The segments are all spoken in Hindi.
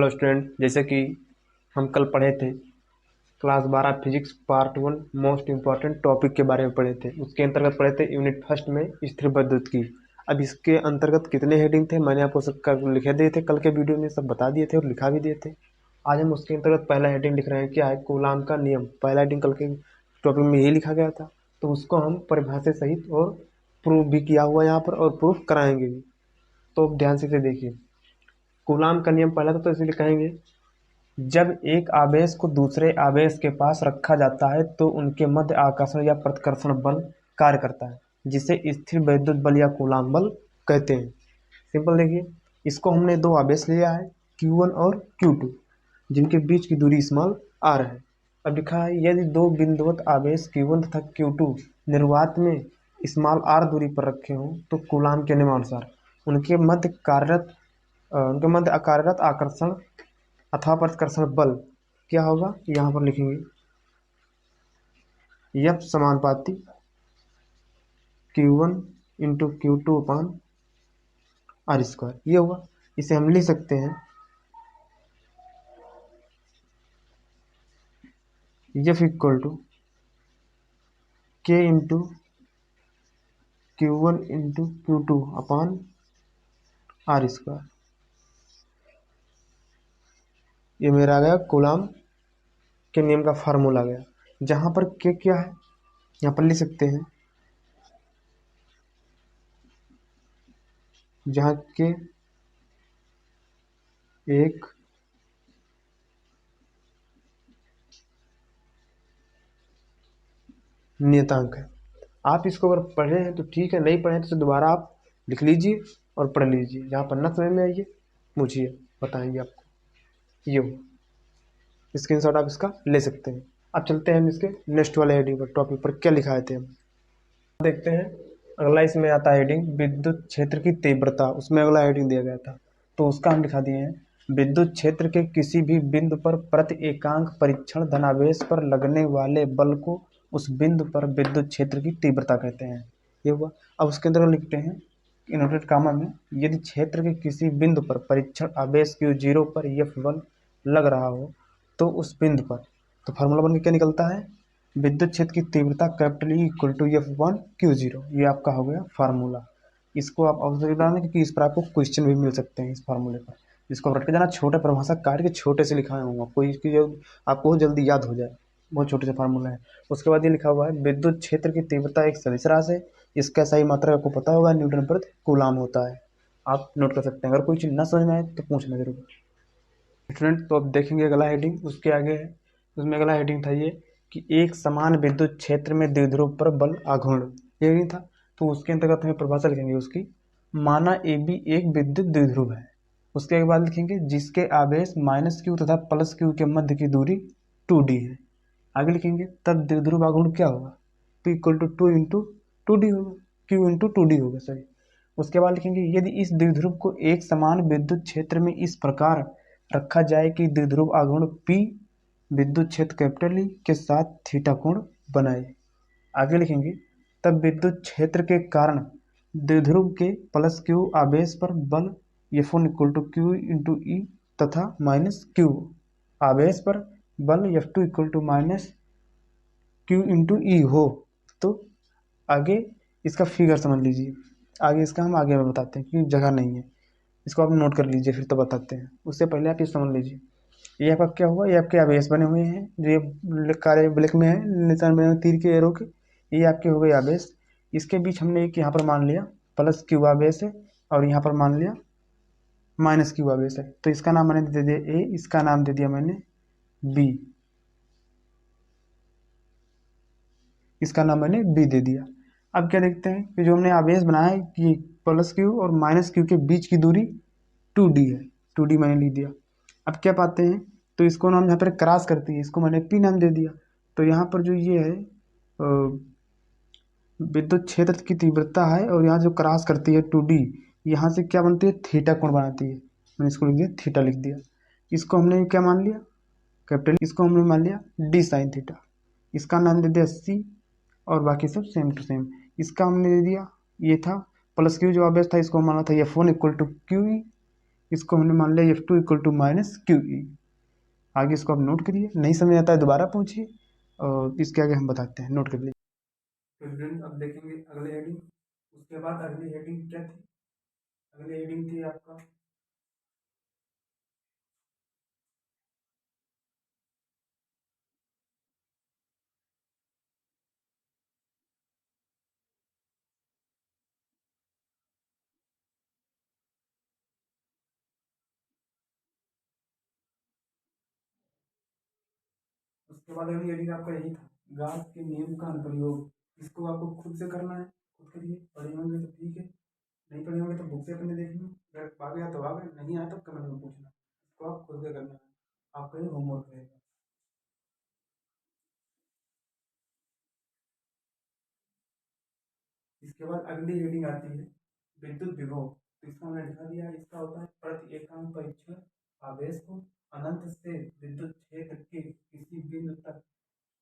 हेलो स्टूडेंट, जैसे कि हम कल पढ़े थे class 12 physics part 1 most important topic के बारे में पढ़े थे। उसके अंतर्गत पढ़े थे यूनिट फर्स्ट में स्थिर विद्युत की। अब इसके अंतर्गत कितने हेडिंग थे मैंने आपको सब लिखे दिए थे, कल के वीडियो में सब बता दिए थे और लिखा भी दिए थे। आज हम उसके अंतर्गत पहला हेडिंग लिख रहे हैं, क्या है? कूलाम का नियम। पहला हेडिंग कल के टॉपिक में यही लिखा गया था, तो उसको हम परिभाषा सहित और प्रूफ भी किया हुआ यहाँ पर और प्रूफ कराएंगे भी। तो ध्यान से देखिए, कूलाम का नियम पहला तो इसलिए कहेंगे, जब एक आवेश को दूसरे आवेश के पास रखा जाता है तो उनके मध्य आकर्षण या प्रतिकर्षण बल कार्य करता है, जिसे स्थिर विद्युत बल या कूलाम बल कहते हैं। सिंपल देखिए, इसको हमने दो आवेश लिया है Q1 और Q2, जिनके बीच की दूरी स्मॉल r है। अब लिखा है, यदि दो बिंदुवत आवेश Q1 तथा Q2 निर्वात में स्मॉल r दूरी पर रखे हों तो कूलाम के नियमानुसार उनके मध्य अकार्यरत आकर्षण अथवा प्रतिकर्षण बल क्या होगा? यहाँ पर लिखेंगे F समानुपाती Q1 into Q2 upon r square, ये होगा। इसे हम लिख सकते हैं F equal to K into Q1 into Q2 upon r square. ये मेरा आ गया कूलाम के नियम का फार्मूला गया। जहाँ पर K क्या है यहाँ पर लिख सकते हैं, जहाँ K एक नियतांक है। आप इसको अगर पढ़े हैं तो ठीक है, नहीं पढ़े हैं तो दोबारा आप लिख लीजिए और पढ़ लीजिए। जहाँ पर न समझ में आइए मुझे बताएंगे आपको। ये स्क्रीनशॉट आप इसका ले सकते हैं। अब चलते हैं हम इसके नेक्स्ट वाले हेडिंग पर, टॉपिक पर क्या लिखा थे हम देखते हैं। अगला इसमें आता है हेडिंग विद्युत क्षेत्र की तीव्रता। उसमें अगला हेडिंग दिया गया था तो उसका हम लिखा दिए हैं, विद्युत क्षेत्र के किसी भी बिंदु पर प्रति एकांक परीक्षण धनावेश पर लगने वाले बल को उस बिंदु पर विद्युत क्षेत्र की तीव्रता कहते हैं। ये हुआ। अब उसके अंदर लिखते हैं इनवर्टेड कामा में, यदि क्षेत्र के किसी बिंदु पर परीक्षण आवेश Q0 पर F बल लग रहा हो तो उस बिंदु पर, तो फार्मूला बन के क्या निकलता है, विद्युत क्षेत्र की तीव्रता capital E equal to F1 Q0। ये आपका हो गया फार्मूला। इसको आप अवसर डालें क्योंकि इस पर आपको क्वेश्चन भी मिल सकते हैं इस फार्मूले पर। इसको रट के जाना, छोटे परिभाषा काट के छोटे से लिखाया हूँ आपको, इसकी जो आपको जल्दी याद हो जाए, बहुत छोटे से फार्मूला है। उसके बाद ये लिखा हुआ है, विद्युत क्षेत्र की तीव्रता एक सदिश राशि है, इसका सही मात्रा आपको पता होगा, न्यूटन प्रति कूलाम होता है। आप नोट कर सकते हैं। अगर कोई चीज़ ना समझ में आए तो पूछना जरूर स्टूडेंट। तो अब देखेंगे अगला हेडिंग, उसके आगे है। उसमें अगला हेडिंग था ये कि एक समान विद्युत क्षेत्र में द्विध्रुव पर बल आघूर्ण, ये नहीं था। तो उसके अंतर्गत हमें परिभाषा लिखेंगे उसकी, माना AB एक विद्युत द्विध्रुव है। उसके बाद लिखेंगे जिसके आवेश -Q तथा +Q के मध्य की दूरी 2D है। आगे लिखेंगे तब द्विध्रुव आघूर्ण क्या होगा, P equal to 2 into 2D होगा, Q इंटू 2D होगा सही। उसके बाद लिखेंगे यदि इस द्विध्रुव को एक समान विद्युत क्षेत्र में इस प्रकार रखा जाए कि द्विध्रुव आघूर्ण P विद्युत क्षेत्र कैपिटल E के साथ थीटा कोण बनाए। आगे लिखेंगे तब विद्युत क्षेत्र के कारण द्विध्रुव के +Q आवेश पर बल F1 equal to Q into E तथा -Q आवेश पर बल F2 equal to -Q into E हो। तो आगे इसका फिगर समझ लीजिए, आगे इसका हम आगे में बताते हैं क्योंकि जगह नहीं है। इसको आप नोट कर लीजिए फिर तो बताते हैं। उससे पहले आप ये समझ लीजिए, ये आपका क्या हुआ, ये आपके आवेश बने हुए हैं जो ये काले ब्लैक में है, निशान बने हुए तीर के एरो के, ये आपके हो गए आवेश। इसके बीच हमने एक यहाँ पर मान लिया +Q आवेश है और यहाँ पर मान लिया -Q आवेश है। तो इसका नाम मैंने दे दिया A, इसका नाम दे दिया मैंने B, इसका नाम मैंने B दे दिया। अब क्या देखते हैं कि जो हमने आवेश बनाया है कि +Q और -Q के बीच की दूरी 2D है, 2D मैंने लिख दिया। अब क्या पाते हैं, तो इसको नाम यहाँ पर क्रॉस करती है, इसको मैंने P नाम दे दिया। तो यहाँ पर जो ये है विद्युत क्षेत्र की तीव्रता है और यहाँ जो क्रॉस करती है 2D, यहाँ से क्या बनती है, थीटा कोण बनाती है। मैंने इसको लिख दिया, थीटा लिख दिया। इसको हमने क्या मान लिया, कैपिटल, इसको हमने मान लिया D sin थीटा। इसका नाम दे दिया C और बाकी सब सेम टू सेम। इसका हमने दे दिया, ये था +Q जो आवेश था, इसको माना था F1 इक्वल टू QE इसको हमने मान लिया F2 equal to minus Q E. आगे इसको आप नोट करिए, नहीं समझ आता है दोबारा पूछिए और इसके आगे हम बताते हैं, नोट कर लीजिए। तो स्टूडेंट अब देखेंगे अगले हेडिंग। उसके बाद अगली हेडिंग क्या थी? अगली हेडिंग थी आपका, उसके बाद अगली हेडिंग आपका यही था, गास के नियम का अनुप्रयोग। इसको आपको खुद से करना है, खुद करिए, पढ़े होंगे तो ठीक है, नहीं पढ़े होंगे तो बुक से अपने देख लो, अगर आ गया तो आ गया, नहीं आया तो कमेंट में पूछना। इसको आप खुद से करना है, आपका ये होमवर्क रहेगा। इसके बाद अगली हेडिंग आती है विद्युत विभव। तो इसका मैंने लिखा दिया है, इसका होता है प्रति एकांक परीक्षण आवेश को अनंत से विद्युत क्षेत्र के किसी बिंदु तक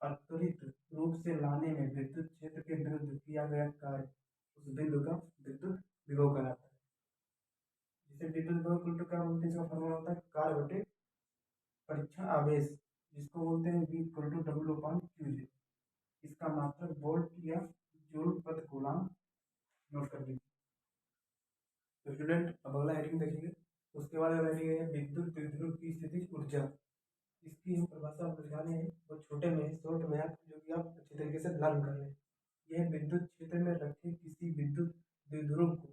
अत्वरित रूप से लाने में विद्युत क्षेत्र के विरुद्ध किया गया कार्य उस बिंदु का विद्युत विभव कहलाता है। जिसे विद्युत विभव उल्टो क्या बोलते हैं, इसका फॉर्मूला होता है कार्य बटे परीक्षण आवेश, जिसको बोलते हैं V equal to W upon Q जी। इसका मात्रक वोल्ट या जूल प्रति कूलम्ब, नोट कर लीजिए। तो स्टूडेंट अब अगला हेडिंग देखेंगे। उसके बाद अगला हेडिंग है विद्युत द्विध्रुव की स्थितिज ऊर्जा। इसकी हम परिभाषा बुझाने हैं वो छोटे में शॉर्ट में आप जो कि आप अच्छे तरीके से लर्न कर लें। यह विद्युत क्षेत्र में रखे किसी विद्युत द्विध्रुव को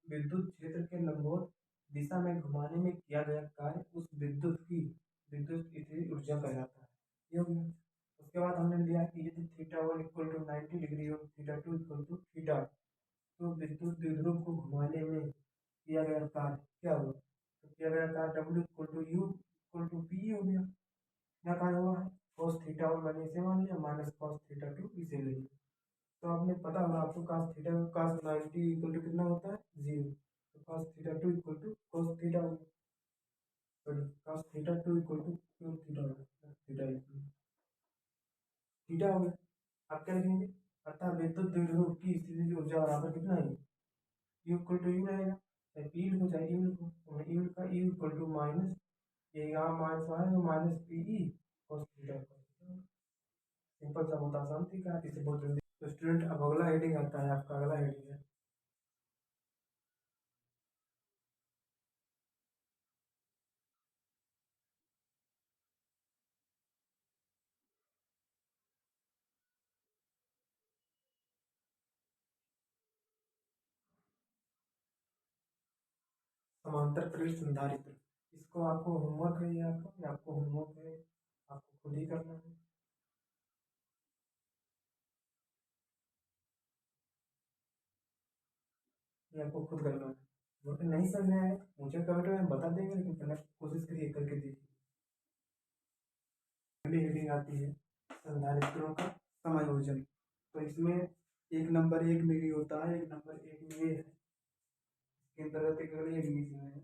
विद्युत क्षेत्र के लंबवत दिशा में घुमाने में किया गया कार्य उस विद्युत की विद्युत स्थितिज ऊर्जा कहलाता है। ये हो गया। उसके बाद हमने लिया कि यदि थीटा 1 इक्वल टू 90 डिग्री और थीटा 2 इक्वल टू थीटा, तो विद्युत द्विध्रुव को घुमाने में किया गया कार्य क्या होगा? तो किया गया कार्य W equal to U equal to P हो गया। क्या कार्य हुआ है? cos थीटा 1 मैंने इसे मान लिया माइनस cos थीटा 2 इसे ले लिया। तो आपने पता होगा आपको cos theta cos 90 equal to कितना होता है? 0। तो cos theta 2 equal to cos theta, sorry cos theta 2 equal to cos theta होगा, थीटा इक्वल थीटा हो गया। आप क्या लिखेंगे? अतः विद्युत द्विध्रुव की स्थिति ऊर्जा बराबर कितना है? यू इक्वल टू यू रहेगा, चाहे पी लिखो चाहे यू लिखो, तो यू का यू इक्वल टू माइनस, ये यहाँ माइनस है तो minus P E cos theta. Simple सा बहुत आसान तरीका है, इसे बहुत जल्दी। तो स्टूडेंट अब अगला हेडिंग आता है, आपका अगला हेडिंग है समांतर प्रेरित संधारित्र। इसको आपको होमवर्क है, ये आपका, ये आपको होमवर्क है, आपको खुद ही करना है, ये आपको खुद करना है। वो तो नहीं समझ में आए मुझे कमेंट में बता देंगे, लेकिन पहले कोशिश करिए करके देखिए। अगली हेडिंग आती है संधारित्रों का समायोजन। तो इसमें एक नंबर एक में भी होता है, एक नंबर एक में ये है, इसके अंतर्गत एक अगली हेडिंग है।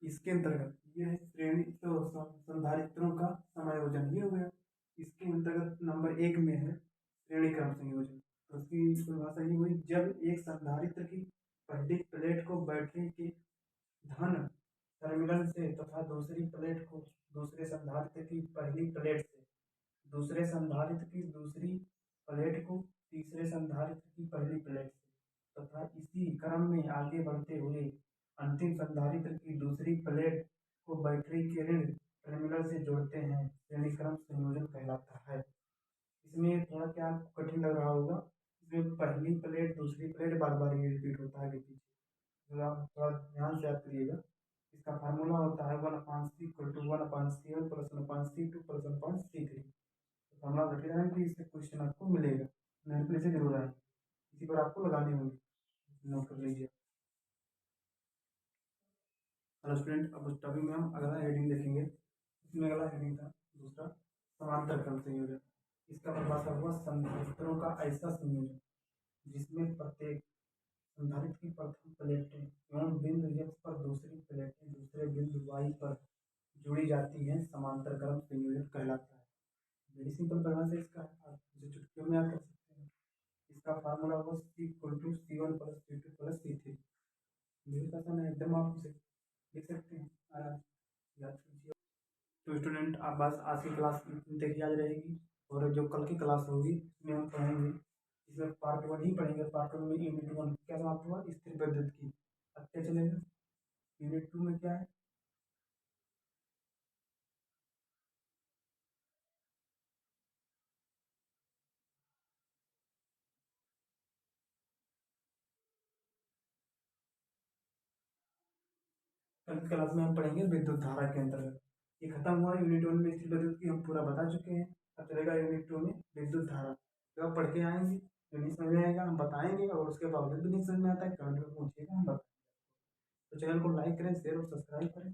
इसके अंतर्गत ये है श्रेणी, तो संधारित्रों का समायोजन ये हो गया। इसके अंतर्गत नंबर एक में है श्रेणी क्रम संयोजन। तो उसकी परिभाषा ये हुई, जब एक संधारित्र की पहली प्लेट को बैटरी के धन टर्मिनल से तथा दूसरी प्लेट को दूसरे संधारित्र की पहली प्लेट से, दूसरे संधारित्र की दूसरी प्लेट को तीसरे संधारित्र की पहली प्लेट से तथा इसी क्रम में आगे बढ़ते हुए अंतिम संधारित्र की दूसरी प्लेट को बैटरी के ऋण टर्मिनल से जोड़ते हैं, श्रेणी क्रम संयोजन कहलाता है। इसमें थोड़ा क्या आपको कठिन लग रहा होगा, इसमें पहली प्लेट दूसरी प्लेट बार बार ये रिपीट होता है आगे पीछे, तो आप थोड़ा ध्यान से याद करिएगा। इसका फार्मूला होता है 1/c equal to 1/c1 plus 1/c2 plus 1/c3। Formula रटे रहें कि इससे क्वेश्चन आपको मिलेगा, मेरे से जरूर आए, इसी पर आपको लगानी होगी, नोट कर लीजिए। हेलो स्टूडेंट, अब उस टॉपिक में हम अगला हेडिंग देखेंगे। इसमें अगला हेडिंग था दूसरा समांतर क्रम संयोजन। इसका परिभाषा हुआ संधारित्रों का ऐसा संयोजन जिसमें प्रत्येक संधारित्र की प्रथम प्लेटें एवं बिंदु x पर दूसरी प्लेटें दूसरे बिंदु y पर जुड़ी जाती हैं, समांतर क्रम संयोजन कहलाता है। वेरी सिंपल परिभाषा इसका है, आप इसे चुटकियों में याद कर सकते हैं। इसका फार्मूला होगा C=C1+C2+C3। मेरे पास है, एकदम आप इसे लिख सकते हैं आराम से, याद कीजिए। तो स्टूडेंट आप बस आज की क्लास देखिए आज रहेगी, और जो कल की क्लास होगी उसमें हम पढ़ेंगे, इसमें पार्ट 1 ही पढ़ेंगे। पार्ट 1 में यूनिट 1 क्या समाप्त हुआ, स्थिर विद्युत की। अब क्या चलेगा, यूनिट 2 में क्या है, कल की क्लास में हम पढ़ेंगे विद्युत धारा के अंतर्गत। ये खत्म हुआ यूनिट 1 में स्थिर विद्युत की, हम पूरा बता चुके हैं। अब चलेगा यूनिट 2 में विद्युत धारा, जो आप पढ़ के आएंगे, जो नहीं समझ में आएगा हम बताएंगे, और उसके बावजूद भी नहीं समझ में आता है कमेंट में पूछिएगा, हम बताएंगे। तो चैनल को लाइक करें, शेयर और सब्सक्राइब करें।